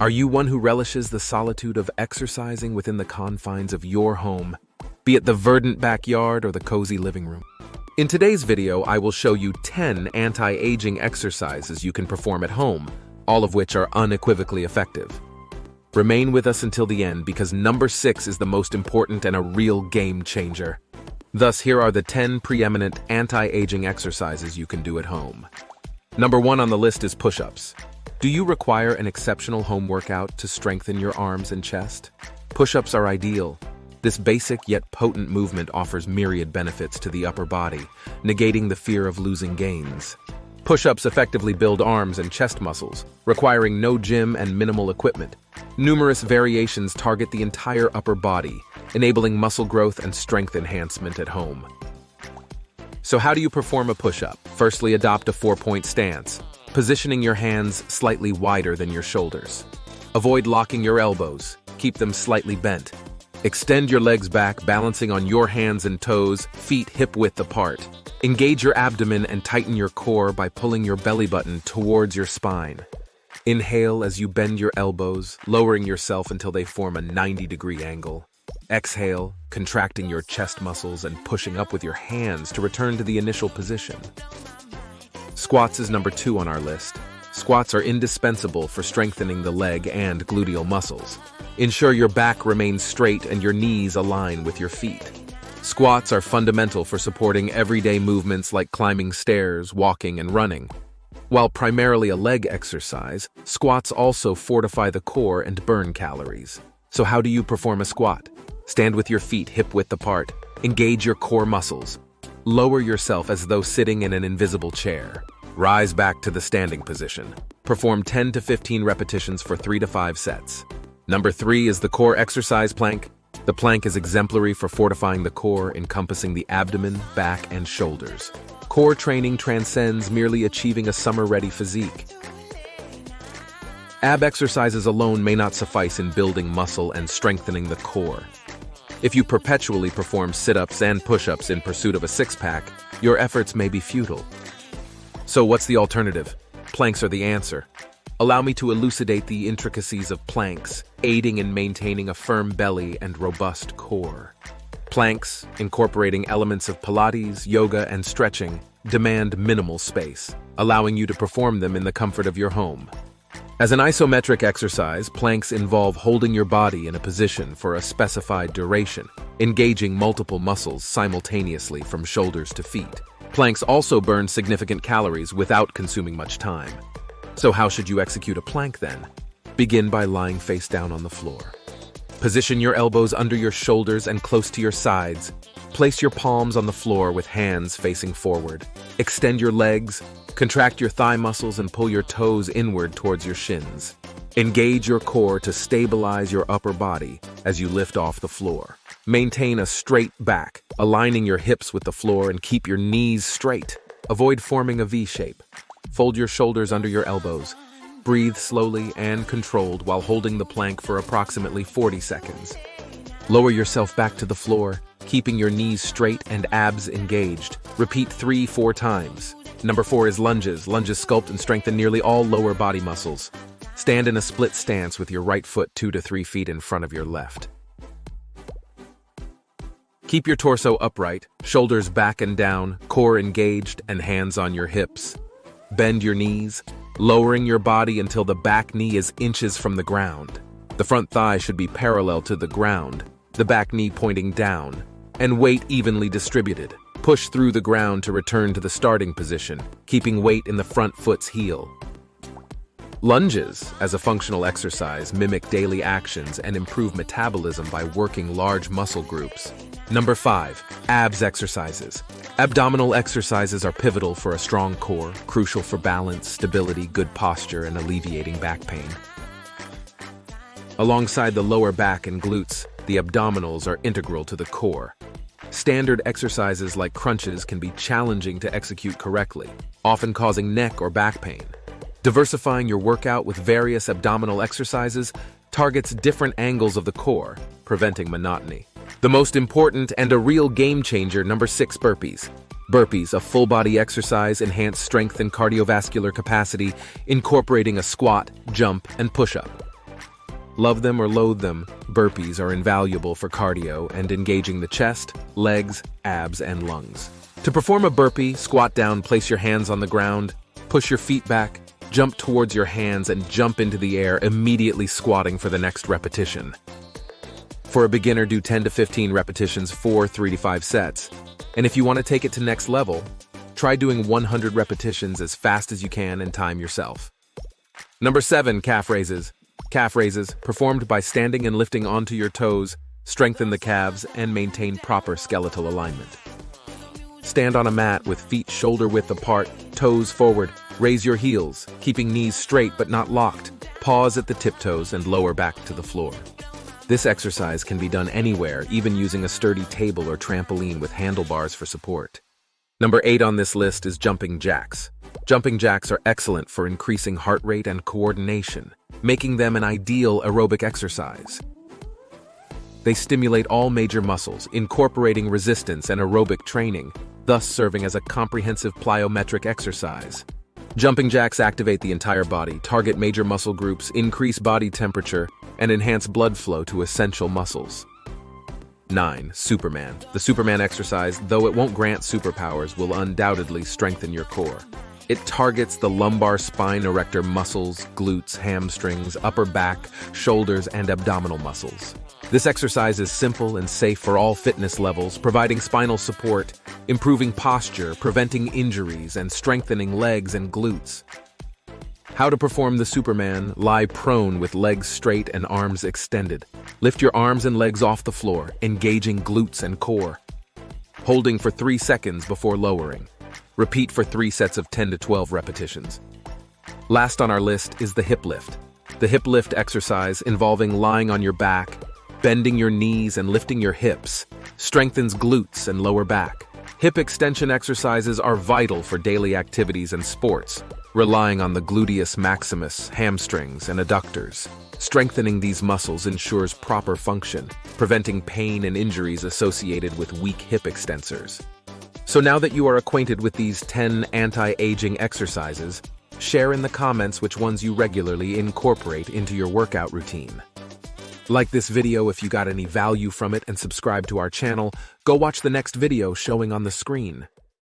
Are you one who relishes the solitude of exercising within the confines of your home, be it the verdant backyard or the cozy living room? In today's video, I will show you 10 anti-aging exercises you can perform at home, all of which are unequivocally effective. Remain with us until the end because number 6 is the most important and a real game changer. Thus, here are the 10 preeminent anti-aging exercises you can do at home. Number 1 on the list is push-ups. Do you require an exceptional home workout to strengthen your arms and chest? Push-ups are ideal. This basic yet potent movement offers myriad benefits to the upper body, negating the fear of losing gains. Push-ups effectively build arms and chest muscles, requiring no gym and minimal equipment. Numerous variations target the entire upper body, enabling muscle growth and strength enhancement at home. So how do you perform a push-up? Firstly, adopt a 4-point stance, positioning your hands slightly wider than your shoulders. Avoid locking your elbows, keep them slightly bent. Extend your legs back, balancing on your hands and toes, feet hip-width apart. Engage your abdomen and tighten your core by pulling your belly button towards your spine. Inhale as you bend your elbows, lowering yourself until they form a 90-degree angle. Exhale, contracting your chest muscles and pushing up with your hands to return to the initial position. Squats is number 2 on our list. Squats are indispensable for strengthening the leg and gluteal muscles. Ensure your back remains straight and your knees align with your feet. Squats are fundamental for supporting everyday movements like climbing stairs, walking, and running. While primarily a leg exercise, squats also fortify the core and burn calories. So how do you perform a squat? Stand with your feet hip-width apart. Engage your core muscles. Lower yourself as though sitting in an invisible chair. Rise back to the standing position. Perform 10 to 15 repetitions for 3 to 5 sets. Number 3 is the core exercise plank. The plank is exemplary for fortifying the core, encompassing the abdomen, back, and shoulders. Core training transcends merely achieving a summer-ready physique. Ab exercises alone may not suffice in building muscle and strengthening the core. If you perpetually perform sit-ups and push-ups in pursuit of a six-pack, your efforts may be futile. So what's the alternative? Planks are the answer. Allow me to elucidate the intricacies of planks, aiding in maintaining a firm belly and robust core. Planks, incorporating elements of Pilates, yoga, and stretching, demand minimal space, allowing you to perform them in the comfort of your home. As an isometric exercise, planks involve holding your body in a position for a specified duration, engaging multiple muscles simultaneously from shoulders to feet. Planks also burn significant calories without consuming much time. So how should you execute a plank then? Begin by lying face down on the floor. Position your elbows under your shoulders and close to your sides. Place your palms on the floor with hands facing forward. Extend your legs, contract your thigh muscles and pull your toes inward towards your shins. Engage your core to stabilize your upper body as you lift off the floor. Maintain a straight back, aligning your hips with the floor and keep your knees straight. Avoid forming a V shape. Fold your shoulders under your elbows. Breathe slowly and controlled while holding the plank for approximately 40 seconds. Lower yourself back to the floor, keeping your knees straight and abs engaged. Repeat 3-4 times. Number 4 is lunges. Lunges sculpt and strengthen nearly all lower body muscles. Stand in a split stance with your right foot 2 to 3 feet in front of your left. Keep your torso upright, shoulders back and down, core engaged, and hands on your hips. Bend your knees, lowering your body until the back knee is inches from the ground. The front thigh should be parallel to the ground, the back knee pointing down, and weight evenly distributed. Push through the ground to return to the starting position, keeping weight in the front foot's heel. Lunges, as a functional exercise, mimic daily actions and improve metabolism by working large muscle groups. Number 5, abs exercises. Abdominal exercises are pivotal for a strong core, crucial for balance, stability, good posture, and alleviating back pain. Alongside the lower back and glutes, the abdominals are integral to the core. Standard exercises like crunches can be challenging to execute correctly, often causing neck or back pain. Diversifying your workout with various abdominal exercises targets different angles of the core, preventing monotony. The most important and a real game changer, number 6, burpees. Burpees, a full-body exercise, enhance strength and cardiovascular capacity, incorporating a squat, jump, and push-up. Love them or loathe them, burpees are invaluable for cardio and engaging the chest, legs, abs, and lungs. To perform a burpee, squat down, place your hands on the ground, push your feet back, jump towards your hands, and jump into the air, immediately squatting for the next repetition. For a beginner, do 10 to 15 repetitions for 3 to 5 sets. And if you want to take it to next level, try doing 100 repetitions as fast as you can and time yourself. Number 7, calf raises. Calf raises, performed by standing and lifting onto your toes, strengthen the calves and maintain proper skeletal alignment. Stand on a mat with feet shoulder-width apart, toes forward, raise your heels, keeping knees straight but not locked, pause at the tiptoes and lower back to the floor. This exercise can be done anywhere, even using a sturdy table or trampoline with handlebars for support. Number 8 on this list is jumping jacks. Jumping jacks are excellent for increasing heart rate and coordination, making them an ideal aerobic exercise. They stimulate all major muscles, incorporating resistance and aerobic training, thus serving as a comprehensive plyometric exercise. Jumping jacks activate the entire body, target major muscle groups, increase body temperature, and enhance blood flow to essential muscles. 9. Superman. The Superman exercise, though it won't grant superpowers, will undoubtedly strengthen your core. It targets the lumbar spine erector muscles, glutes, hamstrings, upper back, shoulders, and abdominal muscles. This exercise is simple and safe for all fitness levels, providing spinal support, improving posture, preventing injuries, and strengthening legs and glutes. How to perform the Superman: lie prone with legs straight and arms extended. Lift your arms and legs off the floor, engaging glutes and core. Holding for 3 seconds before lowering. Repeat for 3 sets of 10 to 12 repetitions. Last on our list is the hip lift. The hip lift exercise, involving lying on your back, bending your knees and lifting your hips, strengthens glutes and lower back. Hip extension exercises are vital for daily activities and sports, relying on the gluteus maximus, hamstrings, and adductors. Strengthening these muscles ensures proper function, preventing pain and injuries associated with weak hip extensors. So now that you are acquainted with these 10 anti-aging exercises, share in the comments which ones you regularly incorporate into your workout routine. Like this video if you got any value from it, and subscribe to our channel. Go watch the next video showing on the screen.